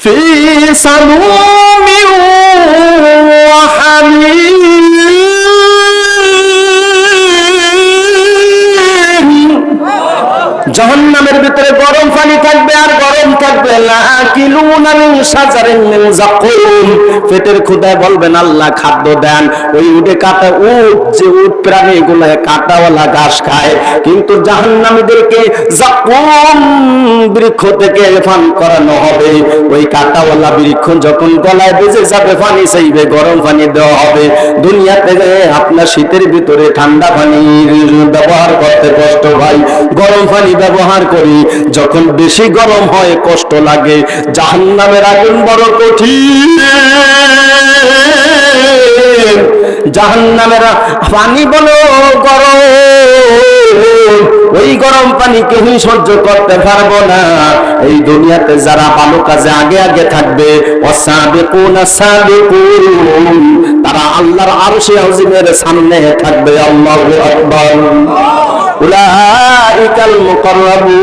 ফি সামুমিন ওয়া হামিম। জাহান্নামের ভিতরে গরম পানি থাকবে আর গরম থাকবে। লাকিলুনা মিন শাজারিন মিন যাকুম। পেটের ক্ষুধায় বলবেন আল্লাহ খাদ্য দেন। ওই উটে কাটা উট, যে উট প্রাণীগুলো কাটাওয়ালা ঘাস খায়, কিন্তু জাহান্নামীদেরকে যাকুম বৃক্ষ থেকে পান করানো হবে। ওই কাটাওয়ালা বৃক্ষ যখন গলায় বেজে যাবে, পানি চাইবে, গরম পানি দেওয়া হবে। দুনিয়াতে আপনার শীতের ভিতরে ঠান্ডা পানি ব্যবহার করতে কষ্ট হয়, গরম পানি ব্যবহার করি। যখন বেশি গরম হয় কষ্ট লাগে। জাহান্নামের আগুন বড় কঠিন। জাহান্নামের পানি বলো গরম, ওই গরম পানি কেউই সহ্য করতে পারবো না। এই দুনিয়াতে যারা ভালো কাজে আগে আগে থাকবে, তারা আল্লাহর আরশে আযীমের সামনে থাকবে। আল্লাহু আকবার। উলাইকাল মুকাররাবুন,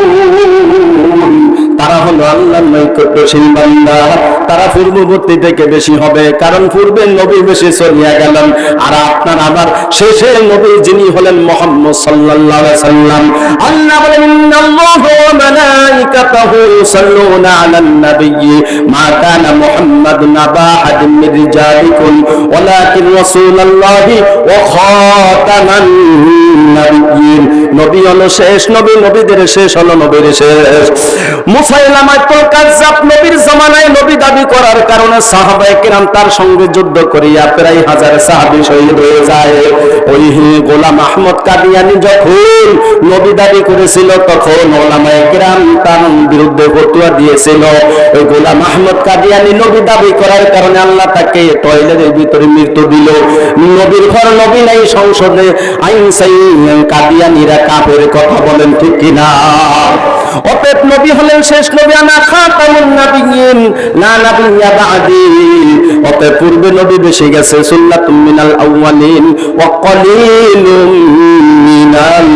তারা হলো আল্লাহর নৈকট্যশীল বান্দা। তারা পূর্ববর্তী থেকে বেশি হবে, কারণ পূর্বে নবী বেশি চলিয়া গেলেন। আর আপনার আবার শেষের নবী যিনি হলেন মুহাম্মদ সাল্লাল্লাহু আলাইহি সাল্লাম। আল্লাহ বলেন ইন্নাল্লাহা ওয়া মালাইকাতাহু ইউসাল্লুনা আলান নাবিয়্যি মা কানা মুহাম্মাদুন আবা আহাদিন মির রিজালিকুম ওয়ালাকিন রাসূলুল্লাহি ওয়া খাতামান নাবিয়্যিন। নবী হলো শেষ নবী, নবীদের শেষ হলো নবীর শেষ। মুসাইলামাতুল কাযযাব নবীর জামানায় নবী দাবি করার কারণে সাহাবায়ে কেরাম তার সঙ্গে যুদ্ধ করিয়া প্রায় 1000 সাহাবী শহীদ হয়ে যায়। ওই গোলাম আহমদ কাদিয়ানী যখন নবী দাবি করেছিল, তখন ওলামায়ে কেরাম তার বিরুদ্ধে ফতোয়া দিয়েছিল। ওই গোলাম আহমদ কাদিয়ানী নবী দাবি করার কারণে আল্লাহ তাকে টয়লেটের ভিতরে মৃত্যু দিল। নবীর ঘর, নবী নাই সংসদে, আইন চাই, কাদিয়ানীরা কাফের কথা বলেন ঠিক কিনা? অতএব নবী হলেন শেষ নবী, আনা খাতামুন নাবিয়্যিন লা নাবিয়্যা বা'দি। অতএব পূর্বে নবী বেশি গেছে, সুন্নাতুম মিনাল আউয়ালিন ওয়া কালিলুম মিনাল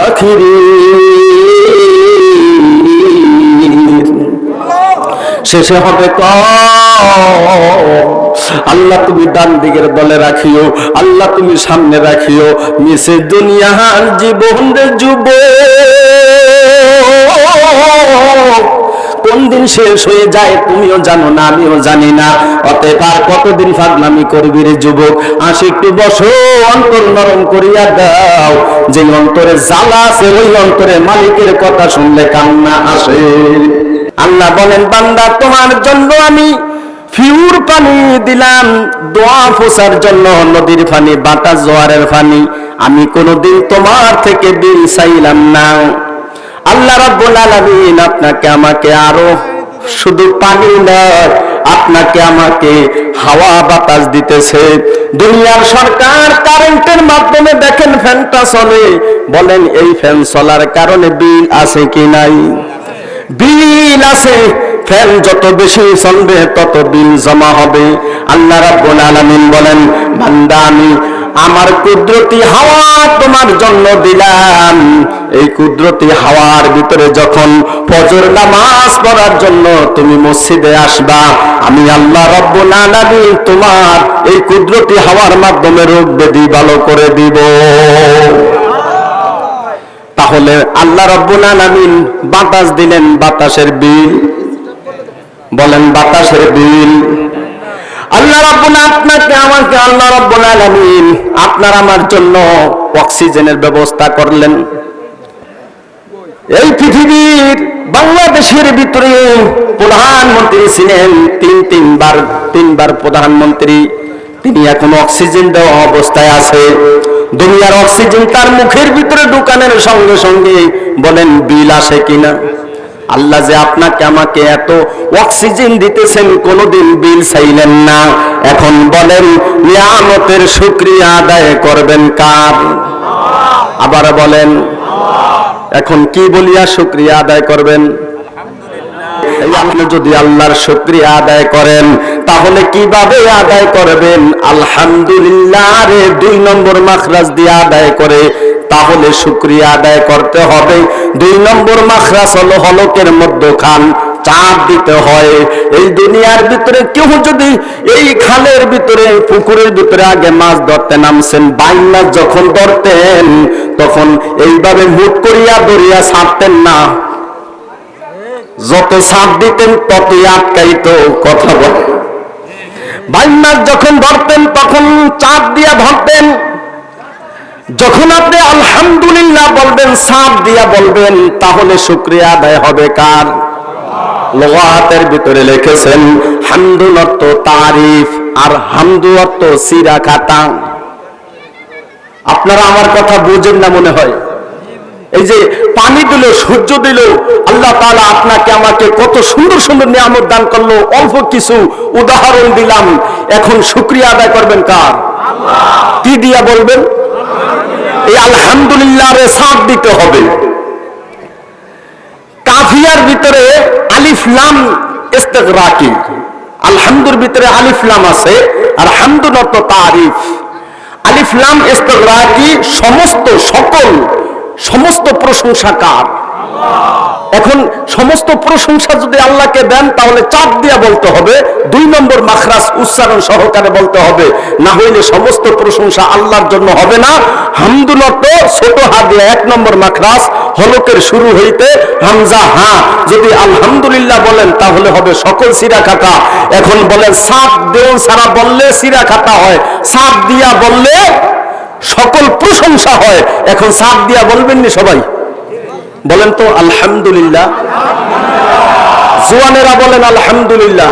আখিরিন। শেষে হবে আল্লাহ তুমি ডান দিকের দলে রাখিও, আল্লাহ তুমি সামনে রাখিও। মিছে দুনিয়ার জীবন রে যুবক, কোন দিন শেষ হয়ে যায় তুমিও জানো না, আমিও জানি না। অতএব আর কতদিন ফাজলামি করবি রে যুবক? আসে একটু বসো, অন্তর নরম করিয়া দাও। যে অন্তরে জ্বালা আছে, ওই অন্তরে মালিকের কথা শুনলে কান্না আসে। আল্লাহ বলেন বান্দা তোমার জন্য আমি ফিউর পানি দিলাম, দোয়া ফোসার জন্য নদীর পানি, বাতাস জোয়ারের পানি। আমি কোনদিন তোমার থেকে বিল চাইলাম না। আল্লাহ রাব্বুল আলামিন আপনাকে আমাকে আরো শুধু পানি নয়, আপনাকে আমাকে হাওয়া বাতাস দিতেছে। দুনিয়ার সরকার কারেন্টের মাধ্যমে দেখেন ফ্যানটা চলে, বলেন এই ফ্যান চলার কারণে বিল আছে কি নাই? বিল আছে। ফ্যান যত বেশি চলবে তত বিল জমা হবে। আল্লাহ রাব্বুল আলামিন বলেন বান্দা আমি আমার কুদরতি হাওয়া তোমার জন্য দিলাম। এই কুদরতি হাওয়ার ভিতরে যখন ফজর নামাজ পড়ার জন্য তুমি মসজিদে আসবা, আমি আল্লাহ রাব্বুল আলামিন তোমার এই কুদরতি হাওয়ার মাধ্যমে রোগ ব্যাধি ভালো করে দিব। তাহলে আল্লাহ রাব্বুল আলামিন বাতাস দিলেন, বাতাসের বিল, বলেন বাতাসের বিল। আল্লাহ রাব্বুল আপনাকে আমাকে আল্লাহ রাব্বুল আলামিন আপনার আমার জন্য অক্সিজেনের ব্যবস্থা করলেন। এই পৃথিবীর বাংলাদেশের ভিতরে প্রধানমন্ত্রী ছিলেন তিনবার প্রধানমন্ত্রী, তিনি এখন অক্সিজেন দেওয়া অবস্থায় আছে। দুনিয়ার অক্সিজেন তার মুখের ভিতরে ঢুকানোর সঙ্গে সঙ্গে বলেন বিল আসে কিনা? আল্লাহ যে আপনাকে আমাকে এত অক্সিজেন দিতেছেন, কোনদিন বিল চাইলেন না। এখন বলেন নিয়ামতের শুকরিয়া আদায় করবেন কার? আবার বলেন, এখন কি বলিয়া শুকরিয়া আদায় করবেন? আপনি যদি আল্লাহর শুকরিয়া আদায় করেন তাহলে কিভাবে আদায় করবেন? আলহামদুলিল্লাহ রে 2 নম্বর মাখরাজ দিয়ে আদায় করে তাহলে শুকরিয়া আদায় করতে হবে। 2 নম্বর মাখরাজ হলো হলকের মধ্যখান, চাপ দিতে হয়। এই দুনিয়ার ভিতরে কেউ যদি এই খালের ভিতরে পুকুরের ভিতরে আগে মাছ ধরতে নামছেন, বাইন মাছ যখন ধরতেন তখন এইভাবে মুখ করিয়া দরিয়া ছাড়তেন না, যত চাপ দিতেন ততই আটকাইতো। কথা বলে বাইন মাছ যখন ধরতেন তখন চাপ দিয়া ধরতেন। যখন আপনি আলহামদুলিল্লাহ বলবেন, চাপ দিয়া বলবেন, তাহলে শুকরিয়া আদায় হবে কার? লগাতের ভিতরে লিখেছেন হামদুল অর্থ তারিফ আর হামদু অর্থ সিরা খাতা। আপনারা আমার কথা বুঝেন না মনে হয়। এই যে পানি দিল, সূর্য দিল, আল্লাহ তাআলা আপনাকে আমাকে কত সুন্দর সুন্দর নিয়ামত দান করলো, অল্প কিছু উদাহরণ দিলাম। এখন শুকরিয়া আদায় করবেন কার? আল্লাহ। কি দিয়া বলবেন? এই আলহামদুলিল্লাহ রে সাথ দিতে হবে। কাফিয়ার ভিতরে আলিফ লাম ইস্তিগরাকি, আলহামদুর ভিতরে আলিফ লাম আছে আর হামদুর অর্থ তারিফ। আলিফ লাম ইস্তিগরাকি সমস্ত সকল সমস্ত প্রশংসা কার? এখন সমস্ত প্রশংসা যদি আল্লাহকে দেন তাহলে চাপ দিয়া বলতে হবে, 2 নম্বর মাখরাজ উচ্চারণ সহকারে বলতে হবে, না হইলে সমস্ত প্রশংসা আল্লাহর জন্য হবে না। হামদুল অর্থ ছোট হা দিয়ে 1 নম্বর মাখরাজ, হলকের শুরু হইতে হামজা হা, যদি আলহামদুলিল্লাহ বলেন তাহলে হবে সকল সিরা খাতা। এখন বলেন চাপ দেও সারা বললে সিরা খাতা হয়, চাপ দিয়া বললে সকল প্রশংসা হয়। এখন চাপ দিয়া বলবেননি সবাই? বলেন তো আলহামদুলিল্লাহ। জোয়ানেরা বলেন আলহামদুলিল্লাহ,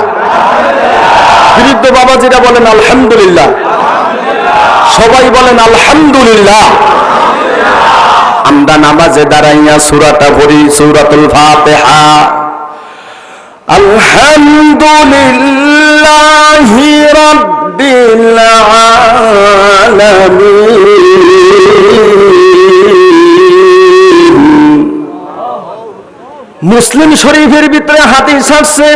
বৃদ্ধ বাবাজিরা বলেন আলহামদুলিল্লাহ, সবাই বলেন আলহামদুলিল্লাহ। আমরা নামাজে দাঁড়াইয়া সূরাটা পড়ি, সূরাতুল ফাতিহা। আলহামদুলিল্লাহি রাব্বিল আলামিন। মুসলিম শরীফের ভিতরে হাদিস আছে,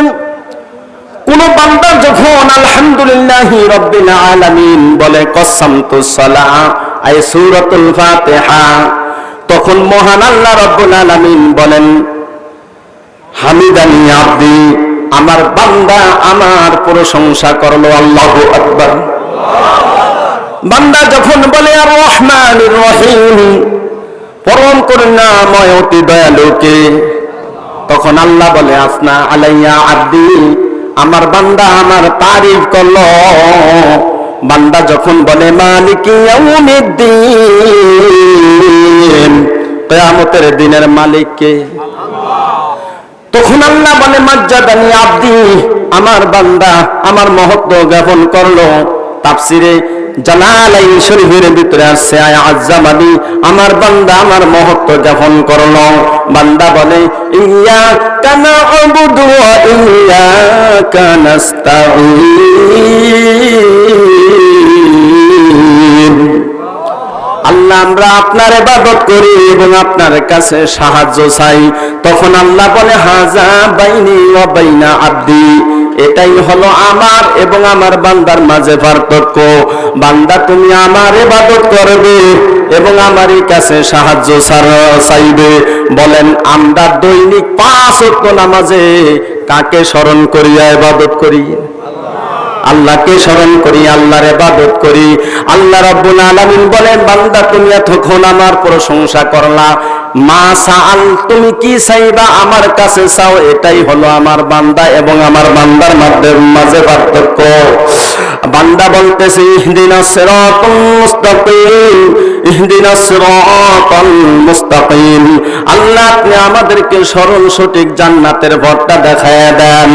কোন বান্দা যখন আলহামদুলিল্লাহি রাব্বিল আলামিন বলে কসসমতুস সালাহ আই সূরাতুল ফাতিহা, তখন মহান আল্লাহ রাব্বুল আলামিন বলেন হামিদানি আব্দি, আমার বান্দা আমার প্রশংসা করলো। আল্লাহু আকবার। বান্দা যখন বলে আর রহমানির রহিম, পরম করুণাময় অতি দয়ালুকে, তখন আল্লাহ বলে আসনা আলাইয়া আব্দি, আমার বান্দা আমার তারিফ করলো। বান্দা যখন বলে মালিকি ইয়াউমিদ্দিন, কিয়ামতের দিনের মালিক কে? তখন আল্লাহ বলে মাজ্জাদানি আব্দি, আমার বান্দা আমার মহত্ব জ্ঞাপন করলো। তাফসিরে জালালাইন শরীফের ভিতরে আছে আয় আজ্জামানি, আমার বান্দা আমার মহত্ব জ্ঞাপন করলো। বান্দা বলে ইয়্যাকা না'বুদু ওয়া ইয়্যাকা নাস্তাঈন। আল্লাহ আমরা আপনার ইবাদত করি এবং আপনার কাছে সাহায্য চাই। তখন আল্লাহ বলে হাযা বাইনি ওয়া বাইনা আব্দি, এটাই হলো আমার এবং আমার বান্দার মাঝে পার্থক্য। বান্দা তুমি আমার ইবাদত করবে এবং আমারই কাছে সাহায্য চাইবে। বলেন আমরা দৈনিক 5 ওয়াক্ত নামাজে কাকে স্মরণ করিয়া ইবাদত করি? আল্লাহকে স্মরণ করি, আল্লাহর ইবাদত করি। আল্লাহ রাব্বুল আলামিন বলেন বান্দা তুমি এতক্ষণ আমার প্রশংসা করলা, মা সাআল, তুমি কি চাইবা আমার কাছে চাও। এটাই হলো আমার বান্দা এবং আমার বান্দার মাঝে পার্থক্য। বান্দা বলতেছে ইহদিনাস সিরাতাল মুস্তাকিম, ইহদিনাস সিরাতাল মুস্তাকিম। আল্লাহ আপনি আমাদেরকে সরল সঠিক জান্নাতের পথটা দেখায় দেন।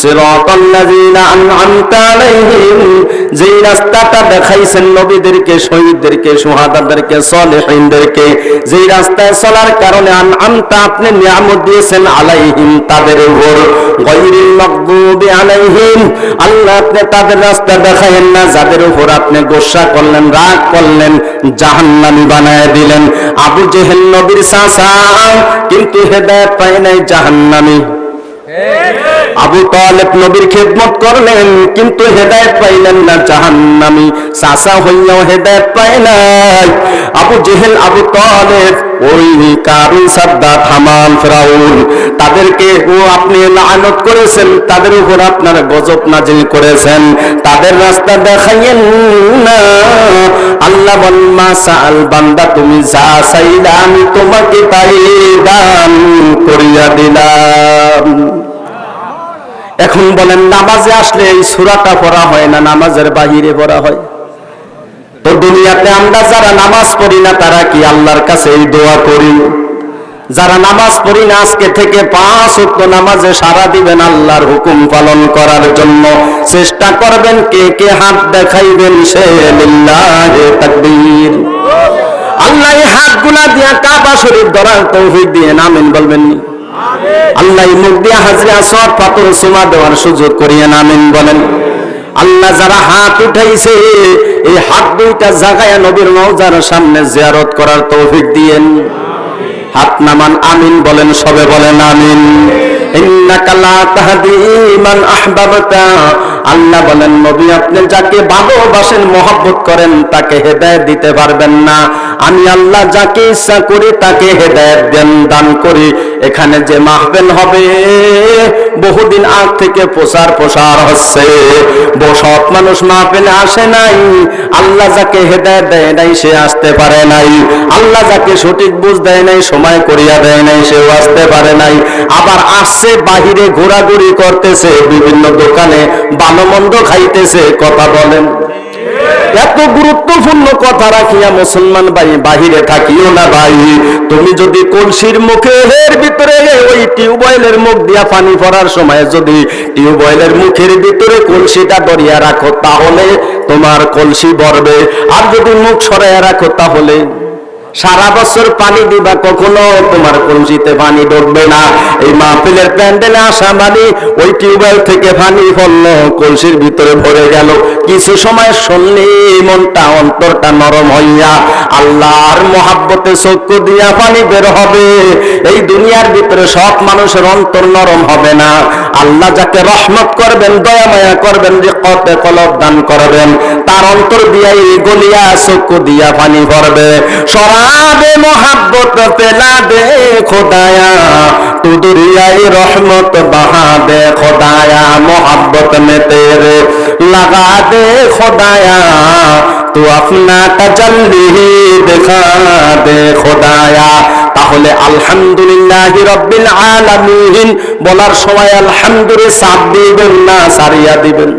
সিরাতাল লাযিনা আন'আমতা আলাইহিম, যেই রাস্তাটা দেখাইছেন নবীদেরকে, শহীদদেরকে, শুহাদাদেরকে, সালেহিনদেরকে, যেই রাস্তায় চলার কারণে আন'আমতা আপনি নিয়ামত দিয়েছেন আলাইহিম তাদের উপর, গায়রিল মাগদুবি আলাইহিম, আল্লাহ আপনি তাদের রাস্তা দেখায়েন না যাদের উপর আপনি গোসা করলেন, রাগ করলেন, জাহান্নামী বানায় দিলেন। আবু জেহেল নবীর চাচা, কিন্তু হেদায়েত পায় নাই, জাহান্নামী। আবু তালেব নবীর খেদমত করলেন কিন্তু হেদায়েত পাইলেন না, জাহান্নামী। চাচা হইয়াও হেদায়েত পায় নাই। আবু জেহেল, আবু তালেব ওই কারুন, সাদ্দাত, হামান, ফিরাউন তাদেরকে আপনি লানত করেছেন, তাদের উপর আপনার গজব নাজিল করেছেন, তাদের রাস্তা দেখাইয়েন না। আল্লাহ বলেন মা সাআল, বান্দা তুমি যা চাইলা আমি তোমাকে তাই দান করিয়া দিলাম। এখন বলেন নামাজে আসলে এই সূরাটা পড়া হয় না, নামাজের বাহিরে পড়া হয়? তো দুনিয়াতে আমরা যারা নামাজ পড়ি না তারা কি আল্লাহর কাছে এই দোয়া করি? যারা নামাজ পড়ি না আজকে থেকে 5 ওয়াক্ত নামাজে সারা দিবেন আল্লাহর হুকুম পালন করার জন্য চেষ্টা করবেন। কে কে হাত দেখাইবেন সে লিল্লাহি তাকবীর। আল্লাহ এই হাতগুলা দিয়া কাবা শরীফ ধরার তৌফিক দিয়ে আমিন বলবেন নি? আল্লাহ মুখ দিয়ে হাজরে আসওয়াদ পাথর চুমা দেওয়ার সুযোগ করিয়েন, আমিন বলেন। আল্লাহ যারা হাত উঠাইছে এই হাত দুইটা জাগায়া নবীর রওজার সামনে জিয়ারত করার তৌফিক দিয়েন। হাত নামান, আমিন বলেন, সবে বলেন আমিন। ইন্নাকা লা তাহদি মান আহবাবতা, আল্লাহ বলেন নবী আপনি যাকে ভালোবাসেন মহব্বত করেন তাকে হেদায়েত দিতে পারবেন না, আমি আল্লাহ যাকে ইচ্ছা করি তাকে হেদায়েত দান করি। এখানে যে মাহফিল হবে বহুদিন আগ থেকে প্রচার হচ্ছে, সব মানুষ মাহফিলে আসে নাই, আল্লাহ যাকে হেদায়েত দেয় নাই সে আসতে পারে নাই, আল্লাহ যাকে সঠিক বুঝ দেয় নাই সময় করিয়া দেয় নাই সেও আসতে পারে নাই। আবার আসছে বাহিরে ঘোরাঘুরি করতেছে, বিভিন্ন দোকানে ভালো মন্দ খাইতেছে। কথা বলেন, এত গুরুত্বপূর্ণ কথা রাখিয়া মুসলমান ভাই বাহিরে থাকিও না ভাই। তুমি যদি কলসির মুখের ভিতরে ওই টিউবওয়েলের মুখ দিয়া পানি পড়ার সময় যদি টিউবওয়েলের মুখের ভিতরে কলসিটা ধরিয়া রাখো তাহলে তোমার কলসি ভরবে, আর যদি মুখ সরাইয়া রাখো তাহলে সারা বছর পানি দিবা কখনো তোমার কলসিতে পানি ঢুকবে না। এই মাহফিলের প্যান্ডেলে আসা মানে ওই টিউবওয়েল থেকে পানি পড়লো কলসির ভিতরে ভরে গেল, কিছু সময় শুনলে মনটা অন্তরটা নরম হইয়া আল্লাহর মহাব্বতে চক্ষু দিয়া পানি বের হবে। এই দুনিয়ার ভিতরে সব মানুষের অন্তর নরম হবে না, আল্লাহ যাকে রহমত করবেন, দয়া মায়া করবেন, রিকতে কলব দান করবেন, তার অন্তর দিয়া গলিয়া চক্ষু দিয়া পানি ভরবে। সরাবে মোহাব্বত পেলা দে খোদায়া, তু দুরিয়াই রহমত বহা দে খোদায়া, মোহাব্বত মে তেরে লাগা দে খোদায়া, তু আপনা তাজাল্লি দেখা দে খোদায়া। তাহলে আলহামদুলিল্লাহি রাব্বিল আলামিন বলার সময় আলহামদুলিল্লাহ সাব দিবেন না সারিয়া দিবেন?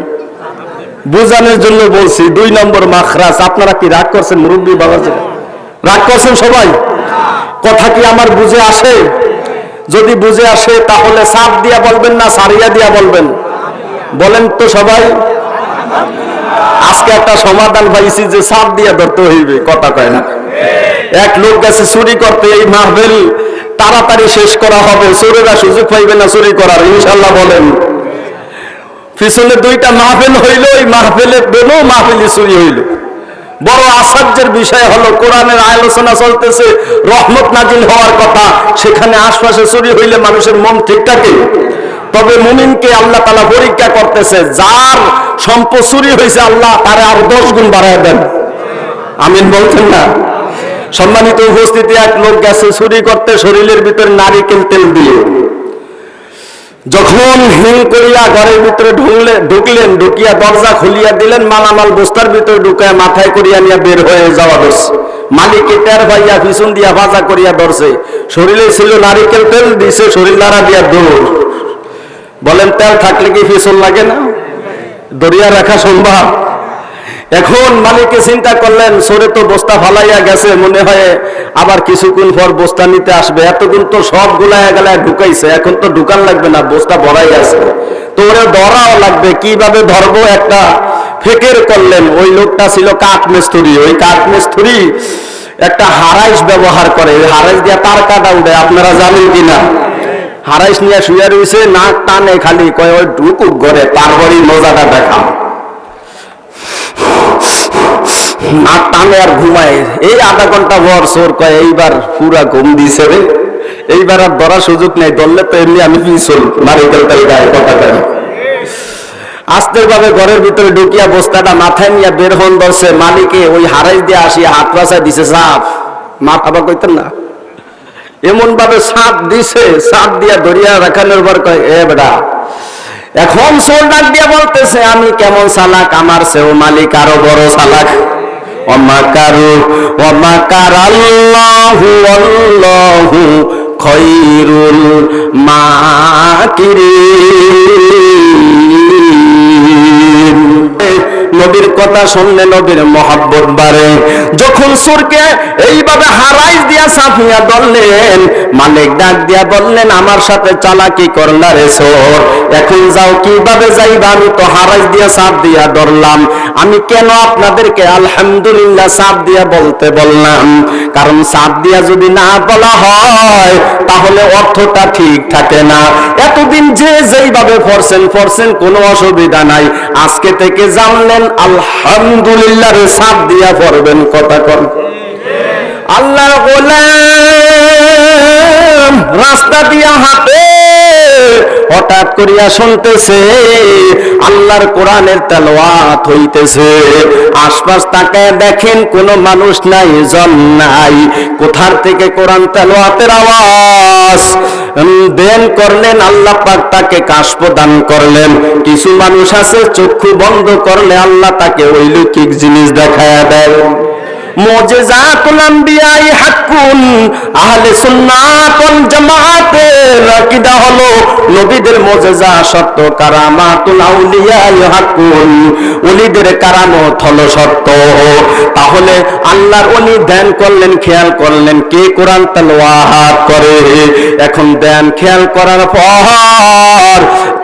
বুঝানোর জন্য বলছি 2 নম্বর মাখরাজ। আপনারা কি রাগ করছেন? মুরব্বী বাবা রাগ করছেন সবাই? কথা কি আমার বুঝে আসে? যদি বুঝে আসে তাহলে সাপ দিয়া বলবেন না সারিয়া দিয়া বলবেন? বলেন তো সবাই। আজকে একটা সমাধান পাইছি যে সাপ দিয়া ধরতে হইবে, কথা কয় না। এক লোক গেছে চুরি করতে, এই মাহফিল তাড়াতাড়ি শেষ করা হবে, চোরেরা সুযোগ পাইবে না চুরি করার, ইনশাল্লাহ বলেন। পিছনে 2টা মাহফিল হইল, এই মাহফিলে বেনো মাহফিলে চুরি হইল। বড় আশ্চর্যের বিষয় হলো কোরআনের আলোচনা চলতেছে, রহমত নাজিল হওয়ার কথা, সেখানে আশপাশে চুরি হইলে মানুষের মন ঠিক থাকে? তবে মুমিনকে আল্লাহ তাআলা পরীক্ষা করতেছে, যার সম্পদ চুরি হয়েছে আল্লাহ তারে আরো 10 গুণ বাড়ায় দেন। আমিন বলছেন না? সম্মানিত উপস্থিতি, এক লোক গেছে চুরি করতে শরীরের ভিতরে নারিকেল তেল দিয়ে। যখন হিং করিয়া ঘরের ভিতরে ঢুকলেন, ঢুকিয়া দরজা খুলিয়া দিলেন, মালামাল বস্তার ভিতরে ঢুকায় মাথায় করিয়া নিয়ে বের হয়ে যাওয়া দোষ। মালিক টের ভাইয়া পিছন দিয়া ভাজা করিয়া ধরছে, শরীরে ছিল নারিকেল তেল, দিছে শরীর নাড়া দিয়া দৌড়। বলেন তেল থাকলে কি পিছন লাগে না? দরিয়া রাখা সম্ভব? এখন মালিকে চিন্তা করলেন সরে তো বস্তা ফালাইয়া গেছে, মনে হয় আবার কিছুক্ষণ পর বস্তা নিতে আসবে, এতক্ষণ তো সব গুলায় গেলায় ঢুকাইছে, এখন তো ঢুকান লাগবে না, বস্তা ভরাই আছে, তো ওরে ধরাও লাগবে। কিভাবে ধরবো একটা ফেকের করলেন। ওই লোকটা ছিল কাঠ মিস্ত্রি, ওই কাঠ মিস্ত্রি একটা হারাইশ ব্যবহার করে, হারাইশ দিয়া তার কাটা উঠে, আপনারা জানেন কিনা? হারাইশ নিয়ে শুয়ে রয়েছে, নাক টানে খালি, কয় ওই ঢুকুক ঘরে, তারপরই মজাটা দেখা। নাক টানে আর ঘুমায়, এই আধা ঘন্টা ভর চোর কয় এইবার পুরা ঘুম দিছে রে, এইবার আর ধরার সুযোগ নেই, ধরলে তো এমনি আমি পিছল নারিকেল তেল গায়ে, কথা কেন। আস্তে ভাবে ঘরের ভিতরে ঢুকিয়া বস্তাটা মাথায় নিয়ে বের হন ধরছে। মালিকে ওই হারাইশ দিয়ে আসিয়া হাত বাসায় দিছে, সাপ মাথা বা কইতেন না, এমন ভাবে সাপ দিছে, সাপ দিয়া ধরিয়া রাখানোর পর কয় এ বেটা, এখন চোর ডাক দিয়া বলতেছে আমি কেমন চালাক, আমার সেও মালিক আরো বড় চালাক। ওয়ামাকারু ওয়ামাকারাল্লাহু আল্লাহু খায়রুল মাকিরিন। নবীর কথা শুনলে নবীর মহব্বত বাড়ে। যখন সুরকে এইভাবে হারাইজ দিয়া সাফিয়া ধরলেন, মালিক ডাক দিয়া বললেন আমার সাথে চালাকি করলা রে চোর, এখন যাও, কিভাবে যাইবা? আমি তো হারাইজ দিয়া সাপ দিয়া ধরলাম, আমি কেন আপনাদেরকে আলহামদুলিল্লাহ সাপ দিয়া বলতে বললাম? কারণ সাপ দিয়া যদি না বলা হয় তাহলে অর্থটা ঠিক থাকে না। এতদিন যে যেইভাবে পড়ছেন কোনো অসুবিধা নাই, আজকে থেকে জানলেন আলহামদুলিল্লাহ রে সাপ দিয়া পড়বেন। কথা কর। আল্লাহর গোলাম রাস্তা দিয়া হাঁটে, হঠাৎ করিয়া শুনতেছে আল্লাহর কোরআনের তেলাওয়াত হইতেছে। আশপাশ তাকায় দেখেন কোনো মানুষ নাই, জন নাই, কোথার থেকে কোরআন তেলাওয়াতের আওয়াজ। দেন করলেন আল্লাহ পাক তাকে কাশফ দান করলেন। কিছু মানুষ আছে চক্ষু বন্ধ করলে আল্লাহ তাকে অলৌকিক জিনিস দেখায়া দেয়। মুজিজাতুল আম্বিয়াই হাক্কুন, আহলে সুন্নাত ওয়াল জামাতের আকীদা হলো নবীদের মুজিজা সত্য, কারামাতুল আউলিয়াই হাক্কুন, ওলিদের কারামত হলো সত্য। তাহলে আল্লাহর ওলি ধ্যান করলেন, খেয়াল করলেন কে কোরআন তেলাওয়াত করে। এখন ধ্যান খেয়াল করার পর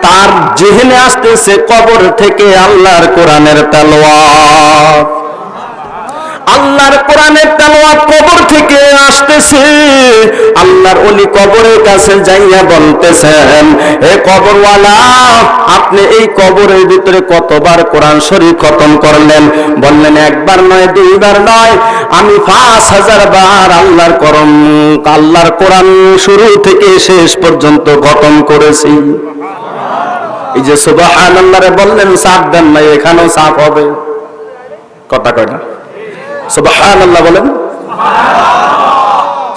তার জিহনে আসতেছে কবর থেকে আল্লাহর কোরআনের তেলাওয়াত। আল্লাহর কোরআনের তেলাওয়াত কবর থেকে আসতেছে। আল্লাহর ওলি কবরের কাছে যাইয়া বলতেছেন, হে কবরওয়ালা, আপনি এই কবরের ভিতরে কতবার কোরআন শরীফ খতম করলেন? বললেন একবার নয়, দুইবার নয়, আমি 5000 বার আল্লাহর কোরআন শুরু থেকে শেষ পর্যন্ত খতম করেছি। এই যে সুবহানাল্লাহ রে বললেন, সাফ দেন নাই, এখানেও সাফ হবে। কথা কয় না? সুবহানাল্লাহ বলেন।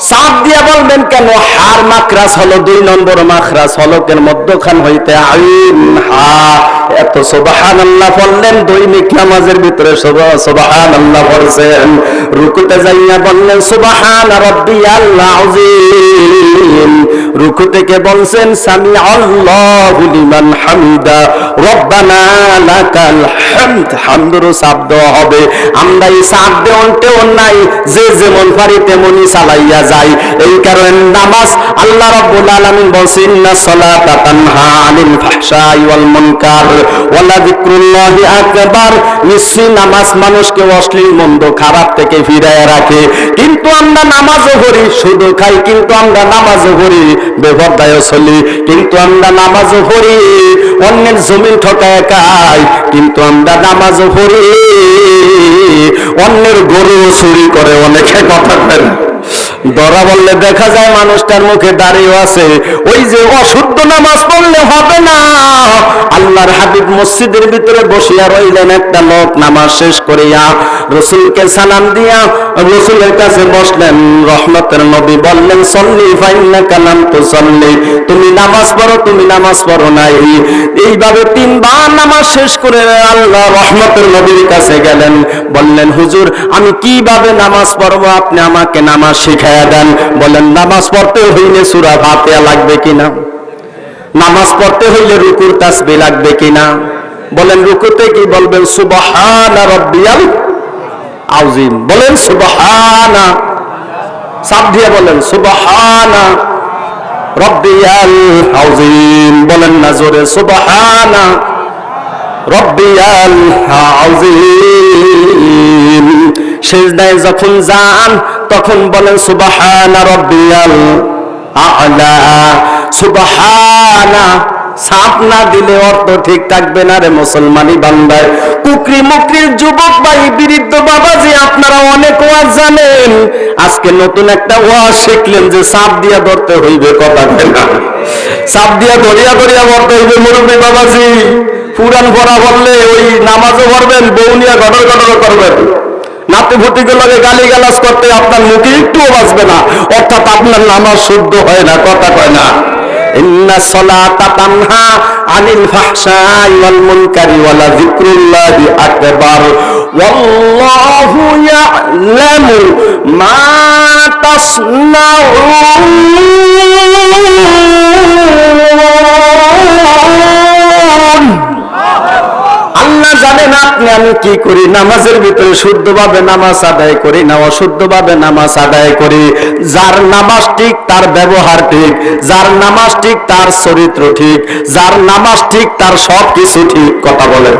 সাপ দিয়া বলবেন কেন? হার মাখরাজ হলো 2 নম্বর মাখরাজ, হলকের মধ্যখান হইতে আইন হা। এত সুবহানাল্লাহ বললেন, দৈনিক নামাজের ভিতরে সুবহানাল্লাহ পড়ছেন। রুকুতে যাইয়া বললেন সুবহান রাব্বিয়াল আযীম। রুকু থেকে বলছেন সামিআল্লাহু লিমান হামিদা, রব্বানা লাকাল হামদ। হামদুর শব্দ হবে। আমরা এই শব্দে অন্টেও নাই, যে যেমন পারি তেমনই চালাইয়া যায়। এই কারণে নামাজ আল্লাহ রাব্বুল আলামিন বলেন ইন্না সালাতা তানহা আনিল ফাহশাই ওয়াল মুনকার ওয়ালা যিকরুল্লাহি আকবার। নিশ্চয়ই নামাজ মানুষকে অশ্লীল মন্দ খারাপ থেকে ফিরায় রাখে। কিন্তু আমরা নামাজও পড়ি, শুধু খাই কিন্তু আমরা নামাজও পড়ি, বেপরদায় চলি কিন্তু আমরা নামাজও পড়ি, অন্যের জমিন ঠকায় খাই কিন্তু আমরা নামাজও পড়ি, অন্যের গরু চুরি করে অনেকে। কথা বলেন ধরা বললে দেখা যায় মানুষটার মুখে দাঁড়িয়ে আছে। ওই যে অশুদ্ধ নামাজ পড়লে হবে না। আল্লাহর হাবিব মসজিদের ভিতরে বসিয়া রইলেন। একটা লোক নামাজ শেষ করিয়া রাসূলকে সালাম দিয়া রাসূলের কাছে বসলেন। রহমতের নবী বললেন সল্লি ফাইন্নাকা লাম তুসাল্লি, তুমি নামাজ পড়ো, তুমি নামাজ পড়ো নাই। এইভাবে 3 বার নামাজ শেষ করে আল্লাহ রহমতের নবীর কাছে গেলেন। বললেন হুজুর, আমি কিভাবে নামাজ পড়বো, আপনি আমাকে নামাজ শিখায়া দেন। বলেন নামাজ পড়তে হইলে সূরা ফাতিহা লাগবে কিনা? নামাজ পড়তে হইলে রুকুর তাসবিহ লাগবে কিনা? বলেন রুকুতে কি বলবেন? সুবহানা রাব্বিয়াল আযীম। বলেন সুবহানা, সাব দিয়ে বলেন সুবহানা রাব্বিয়াল আযীম। বলেন না জোরে সুবহানা রাব্বিয়াল আযীম। সিজদায় যখন যান তখন বলেন সুবহানা রাব্বিয়াল আ'লা। সুবহানা সাপ না দিলে অর্থ ঠিক থাকবে না রে মুসলমানি বান্দায়। কুকরি মুকরির যুবক ভাই, বৃদ্ধ বাবাজি, আপনারা অনেক ওয়াজ জানেন, আজকে নতুন একটা ওয়াজ শিখলেন যে সাপ দিয়া ধরতে হইবে। কথা না, সাপ দিয়া ধরিয়া ধরিয়া ধরতে হইবে। মুরব্বী বাবাজি, পুরান পড়া বললে ওই নামাজও পড়বেন, বউ নিয়ে গডর গডর করবেন, নাতিভূতিগুলোকে গালিগালাজ করতে আপনার মুখে একটুও বাঁচবে না, অর্থাৎ আপনার নামাজ শুদ্ধ হয় না, কথা কয় না। ইন্না সলাতা তানহা আনিল ফাহশাই ওয়াল মুনকারি ওয়া লাযিকরুল্লাহি আকবার ওয়াল্লাহু ইয়ালামু মা তাসনাউন। আল্লাহ জানেন আপনি আমি কি করি, নামাজের ভিতরে শুদ্ধভাবে নামাজ আদায় করি না অশুদ্ধভাবে নামাজ আদায় করি। যার নামাজ ঠিক তার ব্যবহার ঠিক, যার নামাজ ঠিক তার চরিত্র ঠিক, যার নামাজ ঠিক তার সব কিছু ঠিক, কথা বলেন।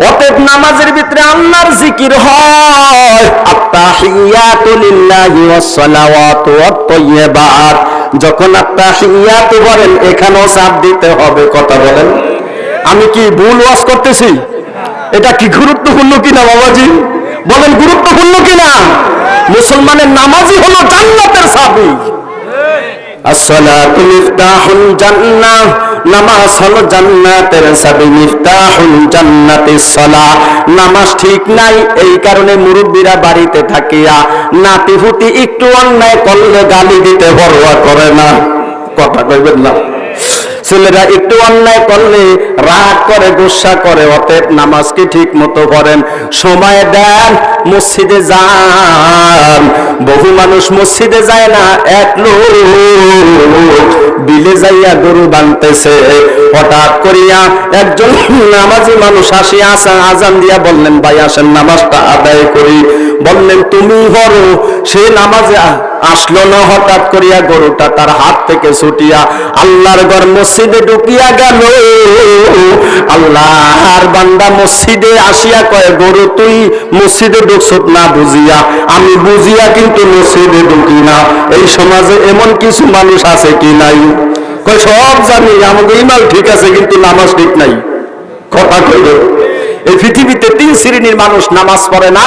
অতএব নামাজের ভিতরে আল্লাহর জিকির হয়, আত্তাহিয়াতু লিল্লাহি ওয়াস সালাওয়াতু ওয়াত তাইয়্যিবাত। যখন আত্তাহিয়াতু বলেন এখানেও চাপ দিতে হবে, কথা বলেন। আমি কি ভুল ওয়াজ করতেছি? এটা কি গুরুত্বপূর্ণ কিনা বাবাজি? বলেন গুরুত্বপূর্ণ কিনা? মুসলমানের নামাজই হলো জান্নাতের চাবি। আসসালাতু মিফতাহুল জান্নাহ, নামাজ হলো জান্নাতের চাবি। মিফতাহুল জান্নাতিস সালাহ। নামাজ ঠিক নাই, এই কারণে মুরব্বীরা বাড়িতে থাকিয়া নাতিপুতি একটু অন্যায় করলে গালি দিতে পরোয়া করে না, কথা কইবেন না। ছেলেরা একটু অন্যায় করলে রাগ করে, গুসা করে। অতএব নামাজকে ঠিক মতো পড়েন, সময় দেন, মসজিদে যান। বহু মানুষ মসজিদে যায় না, এক লোক বিলে যাইয়া গরু বানতেছে। হঠাৎ করিয়া একজন নামাজি মানুষ আসিয়া আজান দিয়া বললেন, ভাই আসেন নামাজটা আদায় করি। বললেন তুমি পড়ো। সে নামাজে আসলো না, হঠাৎ করিয়া গরুটা তার হাত থেকে ছুটিয়া আল্লাহর ঘর মসজিদে ঢুকিয়া গেল। আল্লাহর বান্দা মসজিদে আসিয়া কয়, গরু তুই মসজিদে ঢুকছত না বুঝিয়া? আমি বুঝিয়া কিন্তু মসজিদে ঢুকি না। এই সমাজে এমন কিছু মানুষ আছে কি নাই? কয় সব জানি, আমাদের ইমান ঠিক আছে কিন্তু নামাজ ঠিক নাই, কথা কইল। এই পৃথিবীতে তিন শ্রেণীর মানুষ নামাজ পড়ে না।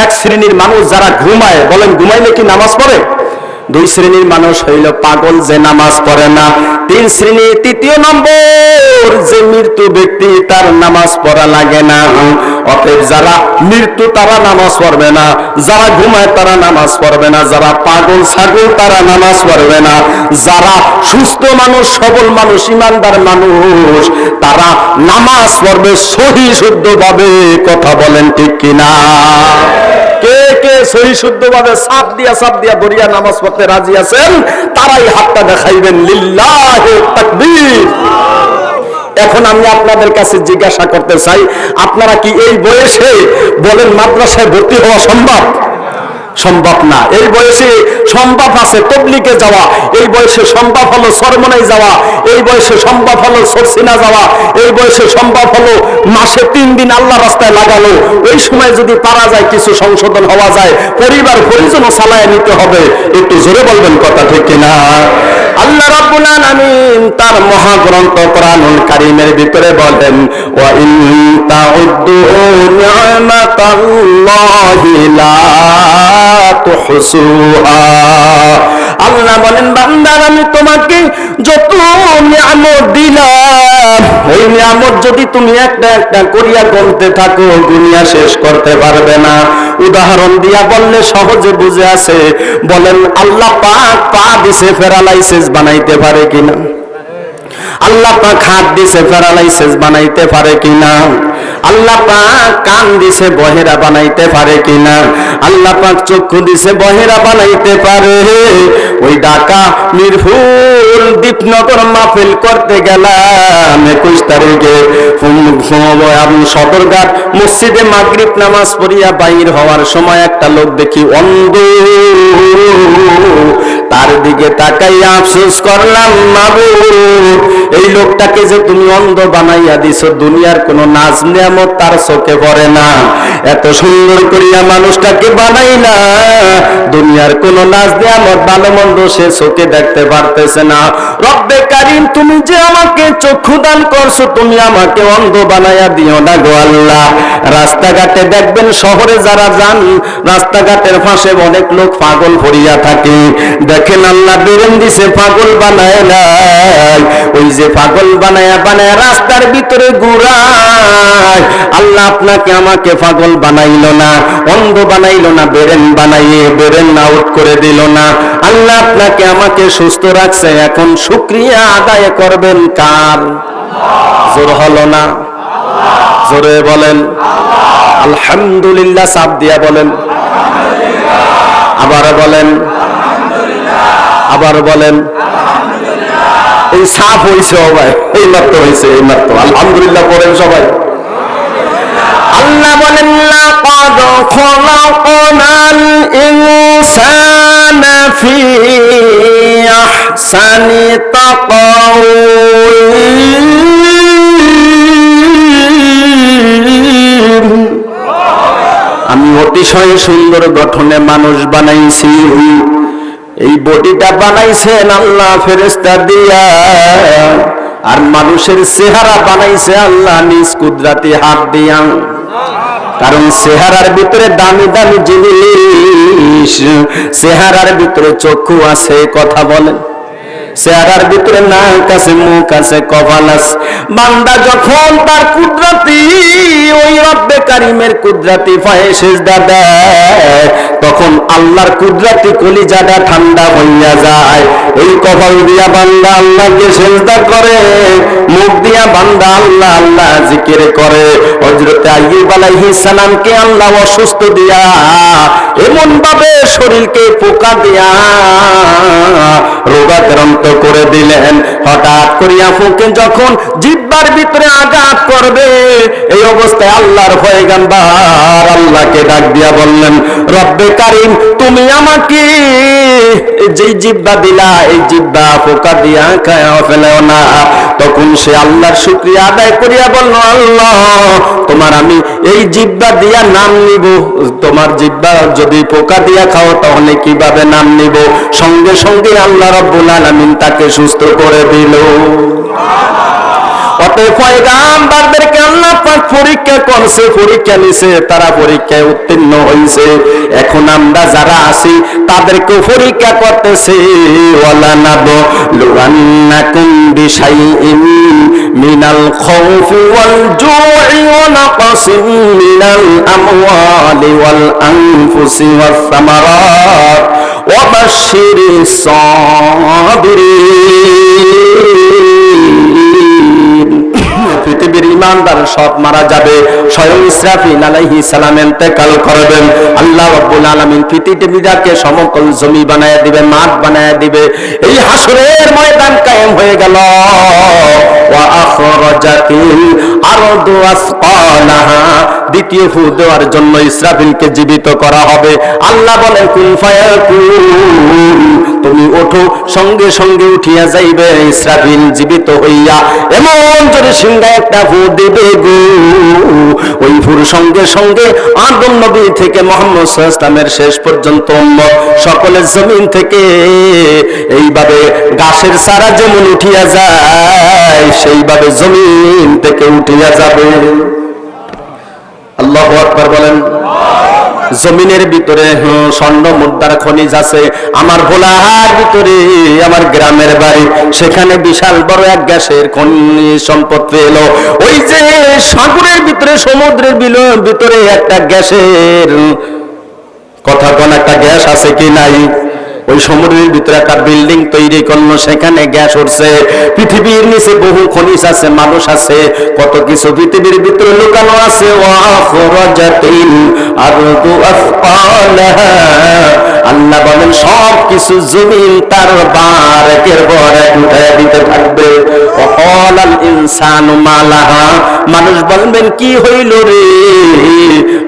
এক শ্রেণীর মানুষ যারা ঘুমায়, বলেন ঘুমাইলে কি নামাজ পড়ে? দুই শ্রেণীর মানুষ হইল পাগল, যে নামাজ পড়ে না। তিন শ্রেণী, তৃতীয় নম্বর যে মৃত্যু ব্যক্তি, তার নামাজ পড়া লাগে না। অতএব যারা মৃত্যু তারা নামাজ পড়বে না, যারা ঘুমায় তারা নামাজ পড়বে না, যারা পাগল ছাগল তারা নামাজ পড়বে না। যারা সুস্থ মানুষ, সবল মানুষ, ইমানদার মানুষ, তারা নামাজ পড়বে সহি শুদ্ধভাবে, কথা বলেন ঠিক কিনা? কে কে সহি শুদ্ধভাবে সাপ দিয়া দরিয়া নামাজ পড়তে রাজি আছেন? তারাই হাতটা দেখাইবেন। লিল্লাহি তাকবীর। এখন আমি আপনাদের কাছে জিজ্ঞাসা করতে চাই, আপনারা কি এই বয়সে বলেন মাদ্রাসায় ভর্তি হওয়া সম্ভব? সম্ভব না। এই বয়সে সম্ভব আছে তবলিগে যাওয়া, এই বয়সে সম্ভব হলো সরমনাই যাওয়া, এই বয়সে সম্ভব হলো সরসিনা যাওয়া, এই বয়সে সম্ভব হলো মাসে 3 দিন আল্লাহ রাস্তায় লাগানো। ওই সময় যদি পারা যায়, কিছু সংশোধন হওয়া যায়, পরিবার পরিজনও চালায় নিতে হবে। একটু জোরে বলবেন, কথা ঠিক কিনা? আল্লাহ রাব্বুল আলামিন তার মহাগ্রন্থ কোরআনুল কারীমের ভিতরে বলেন, ওয়া ইন তাউদ্দু নি'মাতাল্লাহি লা তুহসুহা। আল্লাহ বলেন, বান্দা আমি তোমাকে যত নিয়ামত দিলাম, ওই নিয়ামত যদি তুমি একটা একটা করিয়া গুনতে থাকো, দুনিয়া শেষ করতে পারবে না। উদাহরণ দিয়া বললে সহজে বুঝে আসে। বলেন আল্লাহ পাক পা দিছে, প্যারালাইসিস বানাইতে পারে কিনা? আল্লাহ পাক হাত দিছে, প্যারালাইসিস বানাইতে পারে কিনা? আল্লাহ পাক কান দিছে, বহেরা বানাইতে পারে কিনা? আল্লাহ পাক চক্ষু দিছে, বহেরা বানাইতে পারে। ওই ঢাকা মিরপুর দীপনগর মাহফিল করতে গেলাম 21 তারিখে, সদরঘাট মসজিদে মাগরিব নামাজ পড়িয়া বাইর হওয়ার সময় একটা লোক দেখি অন্ধ। তার দিকে তাকাইয়া আফসোস করলাম, মাবুদ এই লোকটাকে যে তুমি অন্ধ বানাইয়া দিছো, দুনিয়ার কোন নাজ নিয়ামত তার চোখে পড়ে না। এত সুন্দর করিয়া মানুষটাকে বানাইলা, দুনিয়ার কোন নাজ নিয়ামত ভালো মন্দ সে চোখে দেখতে পারতেছে না। রব্বে কারীম, তুমি যে আমাকে চক্ষু দান করছো, তুমি আমাকে অন্ধ বানাইয়া দিও না গো আল্লাহ। রাস্তাঘাটে দেখবেন, শহরে যারা যান, রাস্তাঘাটের পাশে অনেক লোক পাগল ভরিয়া থাকে। দেখেন আল্লাহ বেরেন দিছে, পাগল বানায় নাই। ওই যে পাগল বানায়া বানায়া রাস্তার ভিতরে ঘুরায়, আল্লাহ আপনাকে আমাকে পাগল পাগল বানাইলো না, অন্ধ বানাইলো না, ব্রেন বানাইয়ে ব্রেন আউট করে দিল না। আল্লাহ আপনাকে আমাকে সুস্থ রাখছে, এখন শুকরিয়া আদায় করবেন কার? জোর হলো না? জোরে বলেন আলহামদুলিল্লাহ, চাপ দিয়া বলেন, আবার বলেন, আবার বলেন। এই সাফ হয়েছে সবাই, এই মাত্র হয়েছে, এই মাত্র আলহামদুলিল্লাহ পড়েন সবাই। আল্লাহ বলেন লাকাদ খলাকনাল ইনসানা ফি আহসানি তাকওয়িম, আমি অতিশয় সুন্দর গঠনে মানুষ বানাইছি। এই বডিটা বানাইছেন আল্লাহ ফেরেশতা দিয়া, আর মানুষের চেহারা বানাইছে আল্লাহ নিজ কুদরতি হাত দিয়া। কারণ চেহারার ভিতরে দামি দামি জিনিস, চেহারার ভিতরে চক্ষু আছে, কথা বলেন, চেহারার ভিতরে নাক আছে, মুখ আছে, কপাল আছে। বান্দা যখন তার কুদরতি ওই রব্বে কারিমের কুদরতি পায়ে সিজদা দেয়, তখন আল্লাহর কুদরতি কলিজাটা ঠান্ডা হইয়া যায়। এই কপাল দিয়া বান্দা আল্লাহকে সিজদা করে, মুখ দিয়া বান্দা আল্লাহ আল্লাহ জিকির করে। হযরত আইয়ুব আলাইহিস সালামকে আল্লাহ অসুস্থ দিয়া এমন ভাবে শরীরকে পোকা দিয়া রোগাক্রান্ত করে দিলেন। হঠাৎ করিয়া ফুঁকে যখন জিহ্বার ভিতরে আঘাত করবে, এই অবস্থায় আল্লাহর পয়গম্বর আল্লাহকে ডাক দিয়া বললেন, রব্বে কারিম তুমি আমাকে যেই জিহ্বা দিলা, এই জিহ্বা পোকা দিয়া খায়া ফেলেও না। তখন সে আল্লাহর শুকরিয়া আদায় করিয়া বলল, আল্লাহ তোমার আমি এই জিহ্বা দিয়া নাম নিব, তোমার জিহ্বা যদি পোকা দিয়া খাও তাহলে কিভাবে নাম নিব? সঙ্গে সঙ্গে আল্লাহ রাব্বুল আলামিন তাকে সুস্থ করে দিল। অতএব পয়গম্বরদেরকে আল্লাহ পাক পরীক্ষা করছে, পরীক্ষা নিছে, তারা পরীক্ষায় উত্তীর্ণ হয়েছে। এখন আমরা যারা আছি তাদেরকে পরীক্ষা করতেছে। ওয়ালা নাবলুওয়ান্নাকুম বিশাইইন মিনাল খাউফি ওয়াল জু'i ওয়া নাকসিম মিনাল আমওয়ালি ওয়াল আনফুসি ওয়াস সামারাত ওয়া বাশশিরিস সাবিরিন। পৃথিবীর ইমানদার সব মারা যাবে, স্বয়ং ইসরাফিল আলাইহিস সালাম ইন্তেকাল করবেন। আল্লাহ রাব্বুল আলামিন পৃথিবীটাকে সমতল জমি বানায় দিবে, মাঠ বানায় দিবে। এই হাসরের ময়দান কায়েম হয়ে গেল। ওয়া আখরাজাতিল আরদু আসকালাহা, দ্বিতীয় ফু দেওয়ার জন্য ইসরাফিলকে জীবিত করা হবে। আল্লাহ বলেন কুন ফায়াকুন, তুমি ওঠো, সঙ্গে সঙ্গে উঠিয়া যাইবে ইসরাফিল জীবিত হইয়া। এমন জোরে সিংহায় একটা ফু দিবে গো, ওই ফুর সঙ্গে সঙ্গে আদম নবী থেকে মুহাম্মদ সাল্লাল্লাহু আলাইহি ওয়াসাল্লামের শেষ পর্যন্ত উম্মত সকলের জমিন থেকে এইভাবে গাছের চারা যেমন উঠিয়া যায়, সেইভাবে জমিন থেকে উঠিয়া যাবে। আল্লাহু আকবার বলেন। জমিনের ভিতরে স্বর্ণ মুদ্রার খনিজ আছে। আমার ভোলাহার ভিতরে আমার গ্রামের বাড়ি, সেখানে বিশাল বড় এক গ্যাসের খনিজ সম্পদ পেল। ওই যে সাগরের ভিতরে, সমুদ্রের ভিতরে একটা গ্যাসের কথা কোন একটা গ্যাস আছে কি নাই? ওই সমুদ্রের ভিতরে একটা বিল্ডিং তৈরি করলো, সেখানে গ্যাস উঠছে। পৃথিবীর নিচে বহু খনিজ আছে, মানুষ আছে, কত কিছু পৃথিবীর ভিতরে লুকানো আছে। আল্লাহ বলেন সব কিছু জমিন তার বারেকের পরে উঠায় দিতে থাকবে। ওয়াকালাল ইনসানু মালাহা, মানুষ বলবেন কি হইল রে?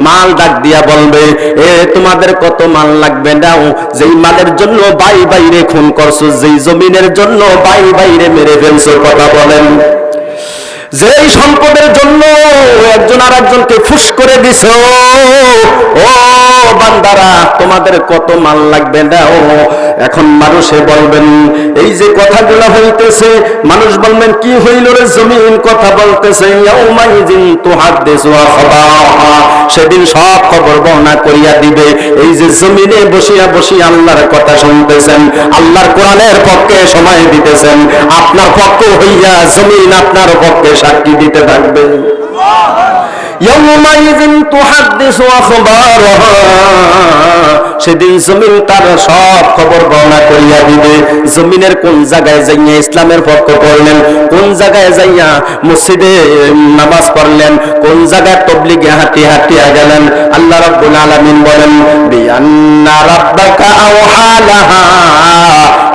মাল ডাক দিয়া বলবে, এ তোমাদের কত মাল লাগবে নাও। যেই মালের জন্য বাই বাইরে খুন করছো, যেই জমিনের জন্য বাই বাইরে মেরে ফেলছো, কথা বলেন। যেই সম্পদের জন্য একজন আর একজনকে ফুস করে দিছো, ও বান্দারা তোমাদের কত মাল লাগবে নাও। এখন মানুষে বলবেন, এই যে কথাগুলো হইতেছে, মানুষ বলবেন কি হইল রে? জমিন কথা বলতেছে, ইয়াউমাইযিন তুহাদ্দিসু আখবারাহা, সেদিন সব খবর বর্ণনা করিয়া দিবে। এই যে জমিনে বসিয়া বসিয়া আল্লাহর কথা শুনতেছেন, আল্লাহর কোরআনের পক্ষে সময় দিতেছেন, আপনার পক্ষ হইয়া জমিন আপনার পক্ষে সাক্ষী দিতে থাকবে। ইয়াউমাইযিন তুহাদ্দিসু আখবারাহা, সেদিন জমিন তার সব খবর বর্ণনা করিয়া দিবে। জমিনের কোন জায়গায় যাইয়া ইসলামের পক্ষ করলেন, কোন জায়গায় যাইয়া মসজিদে নামাজ পড়লেন, কোন জায়গায় তাবলীগে হাঁটিয়া গেলেন। আল্লাহ রাব্বুল আলামিন বলেন বিআন্না রাব্বাকা আওহা লাহা,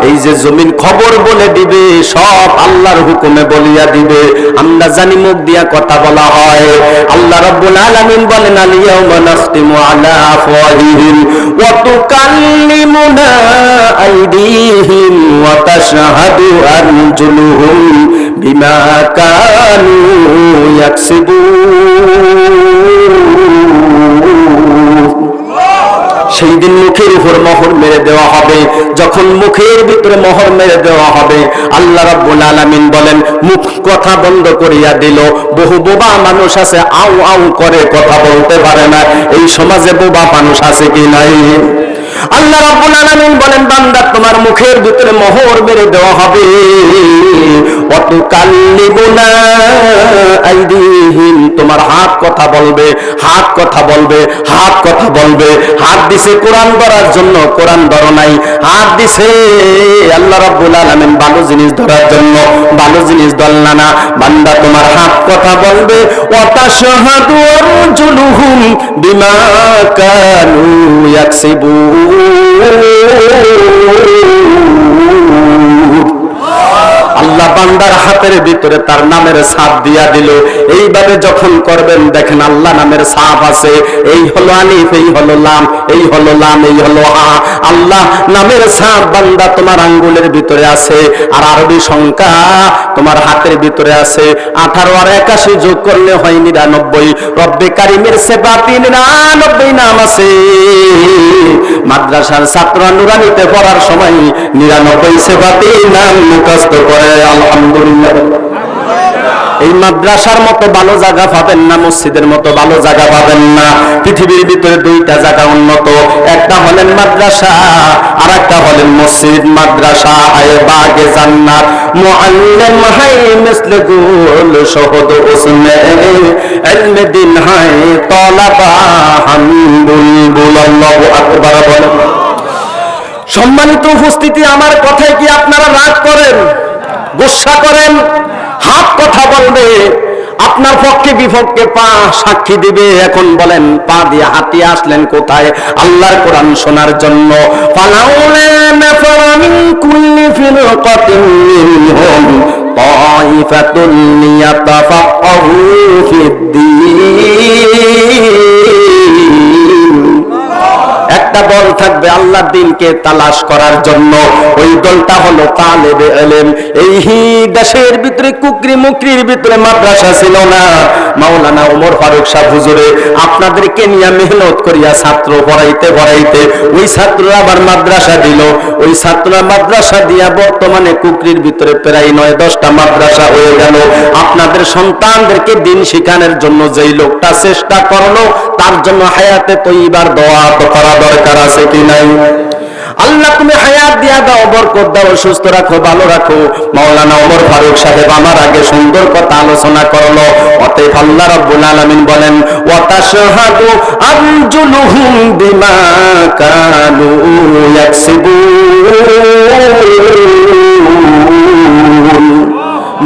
এই যে জমিন খবর বলে দিবে, সব আল্লাহর হুকুমে বলিয়া দিবে। আমরা জানি মুখ দিয়া কথা বলা হয়। আল্লাহ রাব্বুল আলামিন বলেন আল ইয়াউমা নাখতিমু আলা আফওয়াহিহিম ওয়া তুকাল্লিমুনা আইদিহিম ওয়া তাশহাদু আরজুলুহুম বিমা কানু ইয়াকসিবুন। সেই দিন মুখের উপর মোহর মেরে দেওয়া হবে। যখন মুখের ভিতরে মোহর মেরে দেওয়া হবে, আল্লাহ রাব্বুল আলামিন বলেন মুখ কথা বন্ধ করিয়া দিল। বহু বোবা মানুষ আছে, আউ আউ করে কথা বলতে পারে না। এই সমাজে বোবা মানুষ আছে কি নাই? আল্লাহ রাব্বুল আলামিন বলেন বান্দা তোমার মুখের ভিতরে মোহর মেরে দেওয়া হবে। ওয়াতুকাল্লিবুনা আইদিহিম, তোমার হাত কথা বলবে, হাত কথা বলবে, হাত কথা বলবে। হাত দিছে কোরআন ধরার জন্য, কোরআন ধরো নাই। হাত দিছে আল্লাহ রাব্বুল আলামিন ভালো জিনিস ধরার জন্য, ভালো জিনিস ধরলা না। বান্দা তোমার হাত কথা বলবে। ওয়া তাশহাদু আরজুলুহুম বিমা কানু ইয়াকসিবুন। আল্লাহ বান্দার হাতের ভিতরে তার নামের ছাপ দিয়া দিল। এইভাবে যখন করবেন দেখেন আল্লাহ নামের ছাপ আছে। এই হলো আলিফ, এই হলো লাম, এই হলো লাম, এই হলো হা। আল্লাহ নামের ছাপ বান্দা তোমার আঙ্গুলের ভিতরে আছে। আর আরবি সংখ্যা তোমার হাতের ভিতরে আছে 18 আর 81 যোগ করলে হয় 99। রব্বে কারিমের সিফাতে 99 নাম আছে। মাদ্রাসার ছাত্ররা নুরানিতে পড়ার সময় 99 সিফাতে নাম মুখস্থ করে। আলহামদুলিল্লাহ। এই মাদ্রাসার মতো ভালো জায়গা পাবেন না, মসজিদের মতো ভালো জায়গা পাবেন না। পৃথিবীর ভিতরে দুইটা জায়গা উন্নত, একটা হলেন মাদ্রাসা আর একটা হলেন মসজিদ। মাদ্রাসা হায় বাগে জান্নাত, মুআল্লিম হায় মিসলে গুল, শহদ উসনে ইলমে দিন হায় তলাবা হামদুল। আল্লাহু আকবার বলেন। সম্মানিত উপস্থিতি, আমার কথায় কি আপনারা রাগ করেন, গোসা করেন? হাত কথা বলবে, আপনার পক্ষে বিপক্ষে পা সাক্ষী দিবে। এখন বলেন পা দিয়ে হাঁটিয়ে আসলেন কোথায়? আল্লাহর কোরআন শোনার জন্য। ফালাউলা নাফারা মিন কুল্লি ফিরকাতিন মিনহুম তাইফাতুন লিয়াতাফাক্কাহু ফিদ-দীন। একটা দল থাকবে আল্লাহর দ্বীনকে তালাশ করার জন্য। ওই দলটা হলো তালেবে ইলম। এই দেশের ভিতরে কুকরি মুকরির ভিতরে মাদ্রাসা ছিল না। মাওলানা ওমর ফারুক সাহেব হুজুরে আপনাদেরকে নিয়ে মেহনত করিয়া ছাত্র পড়াইতে পড়াইতে ওই ছাত্ররা আবার মাদ্রাসা দিল। ওই ছাত্ররা মাদ্রাসা দিয়া বর্তমানে কুকরির ভিতরে প্রায় 9-10টা মাদ্রাসা হয়ে গেল। আপনাদের সন্তানদেরকে দিন শিখানোর জন্য যেই লোকটা চেষ্টা করলো, তার জন্য হায়াতে তৈবার দোয়া করা দরকার আছে কি নাই? আল্লাহ তুমি হায়াত দিয়া দাও, বরকত দাও, সুস্থ রাখো, ভালো রাখো। মাওলানা ওমর ফারুক সাহেব আমার আগে সুন্দর কথা আলোচনা করলো। অতএব আল্লাহ রাব্বুল আলামিন বলেন ওয়া তাশহাদু আরজুলুহুম বিমা কানু ইয়াকসিবুন।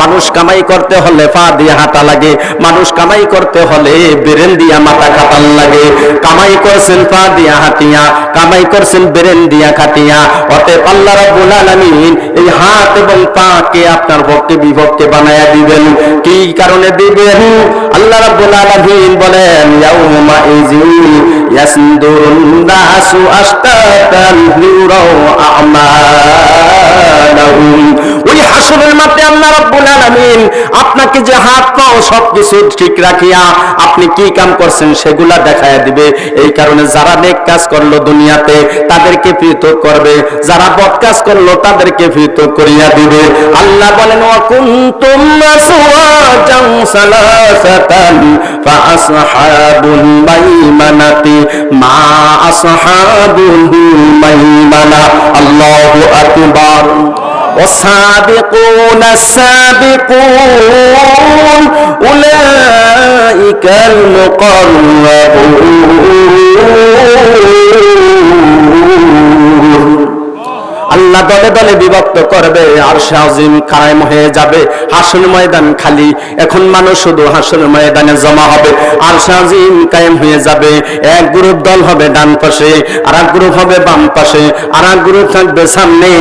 মানুষ কামাই করতে হলে পা দিয়ে হাঁটা লাগে, মানুষ কামাই করতে হলে ব্রেন দিয়া মাথা খাটাল লাগে। কামাই করছেন পা দিয়া হাঁটিয়া, কামাই করছেন ব্রেন দিয়া খাটিয়া। অতএব আল্লাহ রাব্বুল আলামিন এই হাত এবং পাকে আপনার পক্ষে বিপক্ষে বানায়া দিবেন। কি কারণে দিবেন? আল্লাহ রাব্বুল আলামিন বলেন ইয়াউমা ইযিন ইয়াসদুরুন নাসু আশতাতান লিউরাউ আমালাহুম। ওই হাসরের মাঠে আল্লাহ রাব্বুল আলামিন আপনাকে যে হাত পাও সবকিছু ঠিক রাখিয়া আপনি কি কাম করছেন সেগুলা দেখায়া দিবে। এই কারণে যারা নেক কাজ করলো দুনিয়াতে তাদেরকে পৃথক করবে, যারা বদ কাজ করলো তাদেরকে পৃথক করিয়া দিবে। আল্লাহ বলেন ওয়া কুনতুম আসওয়াজান সালাসাতান ফাআসহাবুল মাইমানাতি মা আসহাবুল মাইমানা। আল্লাহু আকবার। والسابقون السابقون أولئك উলাইকাল মুকাররাবুন। আল্লাহ দলে দলে বিভক্ত করবে, আরশে আজিম কায়েম হয়ে যাবে, হাসর ময়দান খালি। এখন মানুষ শুধু হাসর ময়দানে জমা হবে, আরশে আজিম কায়েম হয়ে যাবে। এক গ্রুপ দল হবে ডান পাশে, আর এক গ্রুপ হবে বাম পাশে, আর এক গ্রুপ থাকবে সামনে।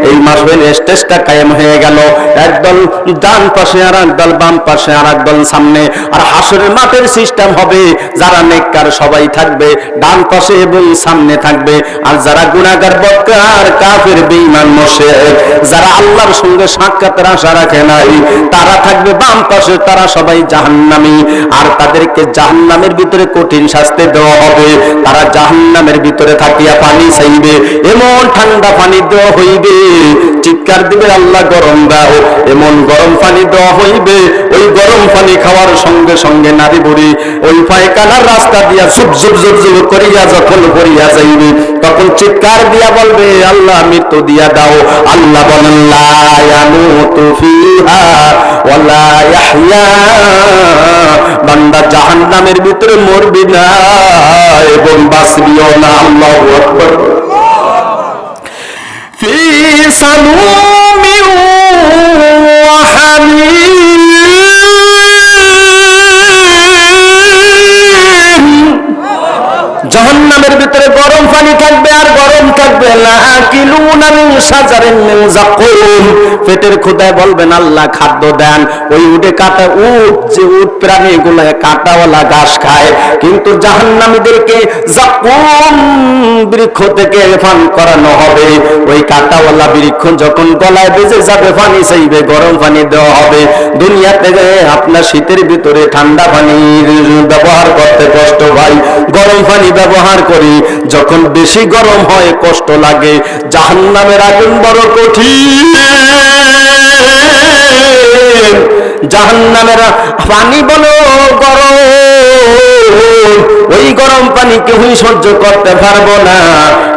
এই মাসবের স্টেজটা কায়েম হয়ে গেল, একদল ডান পাশে, আর এক দল বাম পাশে, আর এক দল সামনে। আর হাসরের মাঠের সিস্টেম হবে, যারা নেককার সবাই থাকবে ডান পাশে এবং সামনে থাকবে, আর যারা গুনাহগার বদকার কাফের বেঈমান মুশরিক, যারা আল্লাহর সঙ্গে সাক্ষাতের আশা রাখে নাই, তারা থাকবে বাম পাশে, তারা সবাই জাহান্নামী। আর তাদেরকে জাহান্নামের ভিতরে কঠিন শাস্তি দেওয়া হবে। তারা জাহান্নামের ভিতরে থাকিয়া পানি চাইবে, এমন ঠান্ডা পানি দেওয়া হইবে, চিৎকার দিবে আল্লাহ গরম দাও। এমন গরম পানি দেওয়া হইবে, ওই গরম পানি খাওয়ার সঙ্গে সঙ্গে নারী বুড়ি ওই পায়খানার রাস্তা দিয়া ঝুপ ঝুপ ঝুপ ঝুপ করিয়া যখন পড়িয়া যাইবে, তখন চিৎকার দিয়া বলবে আল্লাহ মৃত্যু দিয়া দাও। আল্লাহ বলেন লা ইয়ামুতু ফিহা ওয়ালা ইয়াহইয়া, বান্দা জাহান্নামের ভিতরে মরবি না এবং বাঁচবিও না। আল্লাহু আকবার। ফি সামুমিন ওয়া হামীম, জাহান্নামের ভিতরে গরম পানি থাকবে, আর গরম থাকবে লাকিলুনা মিন শাজারিন মিন যাকুম। পেটের খোদায় বলবেন আল্লাহ খাদ্য দেন। ওই উটে কাটা উট, যে উট প্রাণীগুলো কাটাওয়ালা ঘাস খায়, কিন্তু জাহান্নামীদেরকে যাকুম বৃক্ষ থেকে পান করানো হবে। ওই কাটাওয়ালা বৃক্ষ যখন গলায় বেজে যাবে, পানি চাইবে, গরম পানি দেওয়া হবে। দুনিয়াতে আপনার শীতের ভিতরে ঠান্ডা পানির ব্যবহার করতে কষ্ট হয়, গরম পানি ব্যবহার করি। যখন বেশি গরম হয় কষ্ট লাগে। জাহান্নামের আগুন বড় কঠিন, জাহান্নামের পানি বলো গরম, ওই গরম পানি কেউই সহ্য করতে পারবো না।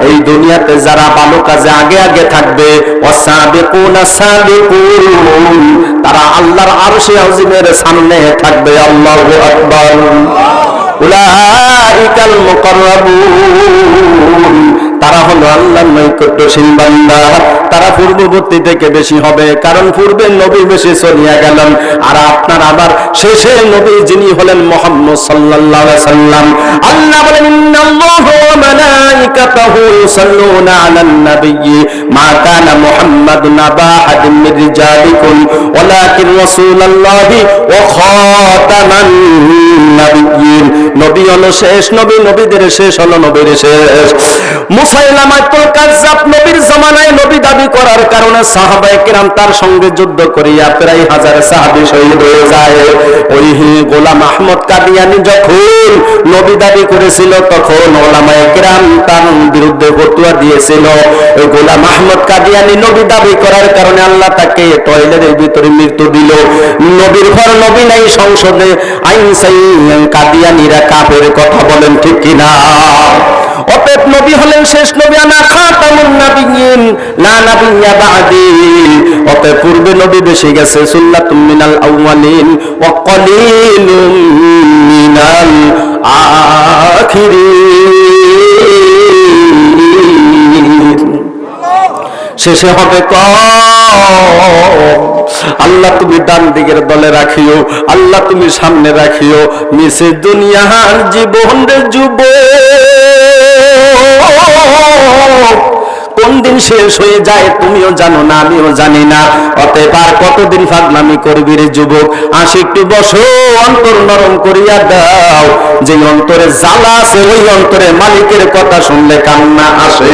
এই দুনিয়াতে যারা ভালো কাজে আগে আগে থাকবে, ওয়াসাবিকুনা সাবিকুন, তারা আল্লাহর আরশে আজিমের সামনে থাকবে। আল্লাহু আকবার। উলাইকাল মুকাররাবুন, তারা হলো আল্লাহর নৈকট্যশীল বান্দা। তারা পূর্ববর্তী থেকে বেশি হবে, কারণ পূর্বের নবী বেশি চলিয়া গেলেন। আর আপনার আবার শেষের নবী যিনি হলেন মুহাম্মদ সাল্লাল্লাহু আলাইহি সাল্লাম। আল্লাহ বলেন ইন্নাল্লাহা ওয়া মালাইকাতাহু ইউসাল্লুনা আলান নাবিয়্যি মা কানা মুহাম্মাদুন আবা আহাদিন মির রিজালিকুম ওয়ালাকিন রাসূলুল্লাহি ওয়া খাতামান নাবিয়্যিন। নবী হলো শেষ নবী, নবীদের শেষ হলো নবীর শেষ। মুসাইলামাতুল কাযযাব নবীর জামানায় নবী দাবি করার কারণে সাহাবায়ে কেরাম তার সঙ্গে যুদ্ধ করিয়া প্রায় 1000 সাহাবী শহীদ হয়ে যায়। ওই গোলাম আহমদ কাদিয়ানী যখন নবী দাবি করেছিল, তখন ওলামায়ে কেরাম তার বিরুদ্ধে ফতোয়া দিয়েছিল। ওই গোলাম আহমদ কাদিয়ানী নবী দাবি করার কারণে আল্লাহ তাকে টয়লেটের ভিতরে মৃত্যু দিল। নবীর পর নবী নাই সংসদে, আইন সাই কাদিয়ানীরা কাফের কথা বলেন ঠিক কিনা? অতএব নবী হলেন শেষ নবী, আনা খাতামুন নাবিয়্যিন লা নাবিয়্যা বা'দি। অতএব পূর্বে নবী বেশি গেছে, সুন্নাতুম মিনাল আউয়ালিন ওয়া কলিলুম মিনাল আখিরিন। শেষে হবে কম। আল্লাহ তুমি ডান দিকের দলে রাখিও, আল্লাহ তুমি সামনে রাখিও। মিছে দুনিয়ার জীবন রে যুবক, কোন দিন শেষ হয়ে যায় তুমিও জানো না, আমিও জানি না। অতএব আর কতদিন পাগলামি করবি রে যুবক? আসি একটু বসো, অন্তর নরম করিয়া দাও। যে অন্তরে জ্বালা আছে, ওই অন্তরে মালিকের কথা শুনলে কান্না আসে।